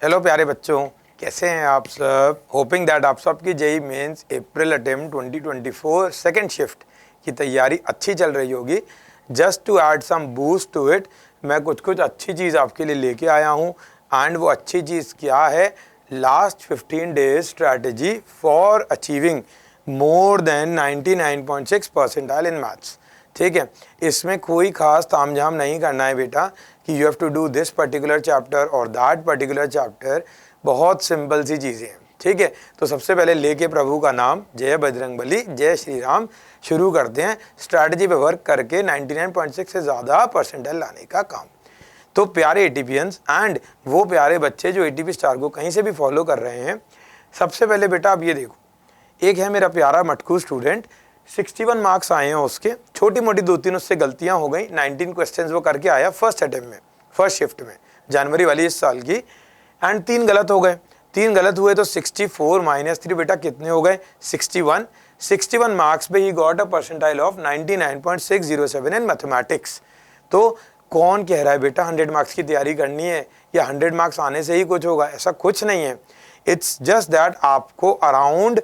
Hello प्यारे बच्चों, कैसे हैं आप सब। होपिंग दैट आप सबकी JEE mains April attempt 2024 second shift की तैयारी अच्छी चल रही होगी। Just to add some boost to it, मैं कुछ अच्छी चीज़ आपके लिए लेके आया हूँ। एंड वो अच्छी चीज़ क्या है? Last 15 days strategy for achieving more than 99.6 percentile in maths. ठीक है, इसमें कोई खास तामझाम नहीं करना है बेटा कि you have to do this particular chapter और दैट पर्टिकुलर चैप्टर। बहुत सिंपल सी चीज़ें हैं। ठीक है, तो सबसे पहले लेके प्रभु का नाम, जय बजरंगबली, जय श्री राम, शुरू करते हैं स्ट्रैटेजी पे वर्क करके 99.6 से ज़्यादा परसेंटाइल लाने का काम। तो प्यारे एटीपीएंस एंड वो प्यारे बच्चे जो एटीपी स्टार को कहीं से भी फॉलो कर रहे हैं, सबसे पहले बेटा आप ये देखो, एक है मेरा प्यारा मटकू स्टूडेंट, 61 मार्क्स आए हैं उसके। छोटी मोटी 2-3 उससे गलतियां हो गई। 19 क्वेश्चंस वो करके आया फर्स्ट अटेम्प्ट में, फर्स्ट शिफ्ट में, जनवरी वाली इस साल की। एंड 3 गलत हो गए। 3 गलत हुए तो 64 - 3 बेटा कितने हो गए? 61। 61 मार्क्स पे he got a percentile of 99.607 in mathematics. तो कौन कह रहा है बेटा 100 मार्क्स की तैयारी करनी है या 100 मार्क्स आने से ही कुछ होगा? ऐसा कुछ नहीं है। इट्स जस्ट दैट आपको अराउंड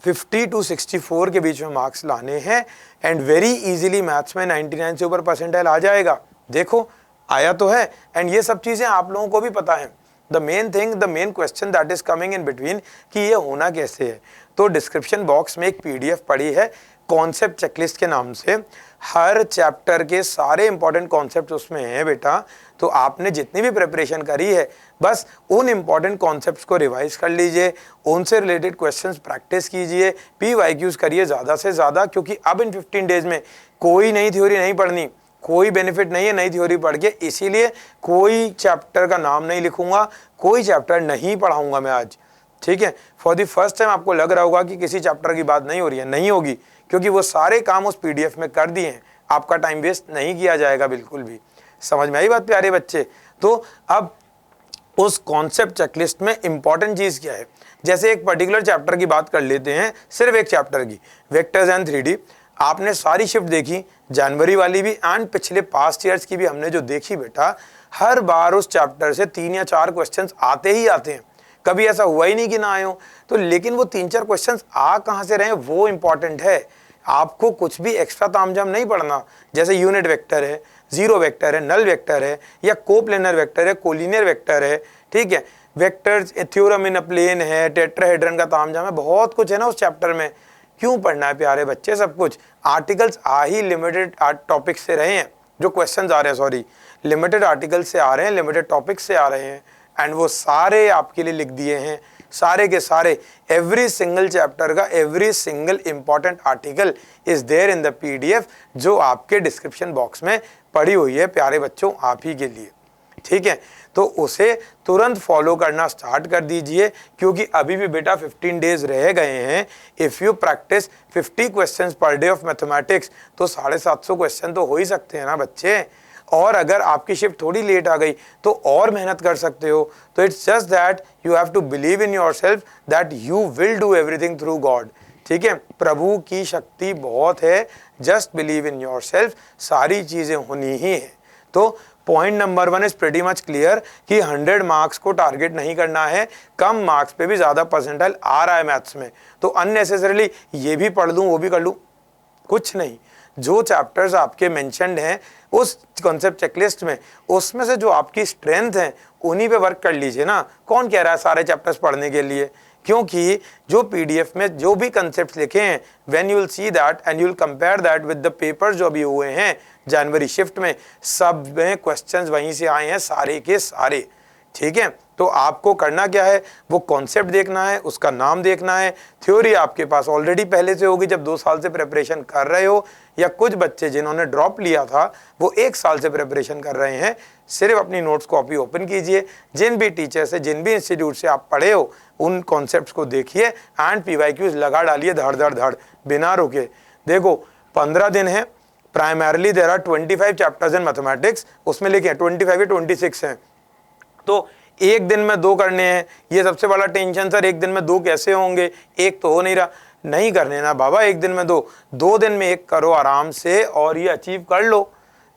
50 to 64 के बीच में मार्क्स लाने हैं एंड वेरी इजीली मैथ्स में 99 से ऊपर परसेंटाइल आ जाएगा। देखो आया तो है। एंड ये सब चीज़ें आप लोगों को भी पता है। The main thing, the main question that is coming in between कि ये होना कैसे है। तो डिस्क्रिप्शन बॉक्स में एक पीडीएफ पड़ी है कॉन्सेप्ट चेकलिस्ट के नाम से। हर चैप्टर के सारे इंपॉर्टेंट कॉन्सेप्ट उसमें हैं बेटा। तो आपने जितनी भी प्रिपरेशन करी है, बस उन इंपॉर्टेंट कॉन्सेप्ट्स को रिवाइज कर लीजिए, उनसे रिलेटेड क्वेश्चंस प्रैक्टिस कीजिए, PYQs करिए ज़्यादा से ज़्यादा, क्योंकि अब इन 15 डेज में कोई नई थ्योरी नहीं पढ़नी, कोई बेनिफिट नहीं है नई थ्योरी पढ़ के। इसीलिए कोई चैप्टर का नाम नहीं लिखूंगा, कोई चैप्टर नहीं पढ़ाऊंगा मैं आज। ठीक है, फॉर द फर्स्ट टाइम आपको लग रहा होगा कि किसी चैप्टर की बात नहीं हो रही है, नहीं होगी, क्योंकि वो सारे काम उस PDF में कर दिए हैं। आपका टाइम वेस्ट नहीं किया जाएगा बिल्कुल भी। समझ में आई बात प्यारे बच्चे? तो अब उस कॉन्सेप्ट चेकलिस्ट में इंपॉर्टेंट चीज़ क्या है? जैसे एक पर्टिकुलर चैप्टर की बात कर लेते हैं, सिर्फ एक चैप्टर की, वेक्टर्स एंड 3D। आपने सारी शिफ्ट देखी, जनवरी वाली भी एंड पिछले पास्ट ईयर्स की भी हमने जो देखी बेटा, हर बार उस चैप्टर से 3 या 4 क्वेश्चंस आते ही आते हैं। कभी ऐसा हुआ ही नहीं कि ना आए हो। तो लेकिन वो 3-4 क्वेश्चंस आ कहाँ से रहे वो इंपॉर्टेंट है। आपको कुछ भी एक्स्ट्रा तामझाम नहीं पढ़ना। जैसे यूनिट वेक्टर है, जीरो वेक्टर है, नल वेक्टर है, या कोप्लेनर वेक्टर है, कोलिनियर वेक्टर है। ठीक है, vectors, theorem in a plane है, टेट्राहेड्रन का तामझाम है, बहुत कुछ है ना उस चैप्टर में। क्यों पढ़ना है प्यारे बच्चे सब कुछ? आर्टिकल्स आ ही लिमिटेड टॉपिक से रहे हैं, जो क्वेश्चंस आ रहे हैं, सॉरी, लिमिटेड आर्टिकल से आ रहे हैं, लिमिटेड टॉपिक से आ रहे हैं। एंड वो सारे आपके लिए लिख दिए हैं, सारे के सारे, एवरी सिंगल चैप्टर का every single important article is there in the PDF, जो आपके डिस्क्रिप्शन बॉक्स में पड़ी हुई है प्यारे बच्चों, आप ही के लिए। ठीक है, तो उसे तुरंत फॉलो करना स्टार्ट कर दीजिए, क्योंकि अभी भी बेटा 15 डेज रह गए हैं। If you practice 50 questions per day of mathematics, तो 750 क्वेश्चन तो हो ही सकते हैं ना बच्चे। और अगर आपकी शिफ्ट थोड़ी लेट आ गई तो और मेहनत कर सकते हो। तो it's just that you have to believe in yourself that you will do everything through God. ठीक है, प्रभु की शक्ति बहुत है, जस्ट बिलीव इन योरसेल्फ, सारी चीज़ें होनी ही हैं। तो point number 1 is pretty much clear कि 100 मार्क्स को टारगेट नहीं करना है। कम मार्क्स पे भी ज़्यादा परसेंटाइल आ रहा है मैथ्स में, तो अननेसेसरीली ये भी पढ़ लूँ वो भी कर लूँ, कुछ नहीं। जो चैप्टर्स आपके मेंशन्ड हैं उस कॉन्सेप्ट चेकलिस्ट में, उसमें से जो आपकी स्ट्रेंथ है उन्हीं पे वर्क कर लीजिए ना। कौन कह रहा है सारे चैप्टर्स पढ़ने के लिए? क्योंकि जो PDF में जो भी कंसेप्ट लिखे हैं, when you will see that and you will compare that with the papers जो अभी हुए हैं जनवरी शिफ्ट में, सब में क्वेश्चंस वहीं से आए हैं सारे के सारे। ठीक है, तो आपको करना क्या है? वो कॉन्सेप्ट देखना है, उसका नाम देखना है। थ्योरी आपके पास ऑलरेडी पहले से होगी जब 2 साल से प्रिपरेशन कर रहे हो, या कुछ बच्चे जिन्होंने ड्रॉप लिया था वो 1 साल से प्रिपरेशन कर रहे हैं। सिर्फ अपनी नोट्स कॉपी ओपन कीजिए, जिन भी टीचर से, जिन भी इंस्टीट्यूट से आप पढ़े हो उन कॉन्सेप्ट्स को देखिए एंड PYQs लगा डालिए धड़ धड़ धड़ बिना रुके। देखो 15 दिन है, primarily there are 25 chapters in mathematics, उसमें लिखे 25 या 26 हैं। तो एक दिन में 2 करने हैं, ये सबसे बड़ा टेंशन सर, एक दिन में 2 कैसे होंगे, एक तो हो नहीं रहा। नहीं करने ना बाबा एक दिन में 2, 2 दिन में 1 करो आराम से और ये अचीव कर लो।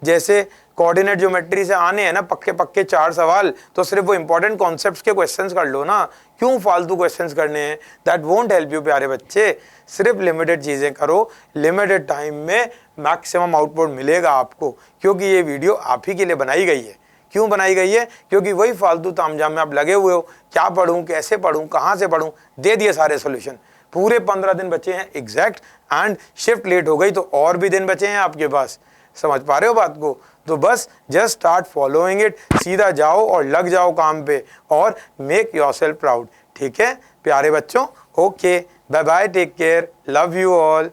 जैसे कोऑर्डिनेट ज्योमेट्री से आने हैं ना पक्के पक्के 4 सवाल, तो सिर्फ वो इंपॉर्टेंट कॉन्सेप्ट्स के क्वेश्चंस कर लो ना, क्यों फालतू क्वेश्चंस करने हैं? दैट वोंट हेल्प यू प्यारे बच्चे। सिर्फ लिमिटेड चीज़ें करो, लिमिटेड टाइम में मैक्सिमम आउटपुट मिलेगा आपको, क्योंकि ये वीडियो आप ही के लिए बनाई गई है। क्यों बनाई गई है? क्योंकि वही फालतू तामझाम में आप लगे हुए हो, क्या पढ़ूं, कैसे पढ़ूं, कहाँ से पढ़ूं, दे दिए सारे सोल्यूशन। पूरे 15 दिन बचे हैं एग्जैक्ट, एंड शिफ्ट लेट हो गई तो और भी दिन बचे हैं आपके पास। समझ पा रहे हो बात को? तो बस जस्ट स्टार्ट फॉलोइंग इट, सीधा जाओ और लग जाओ काम पे और मेक योरसेल्फ प्राउड। ठीक है प्यारे बच्चों? Okay, bye bye, take care, love you all.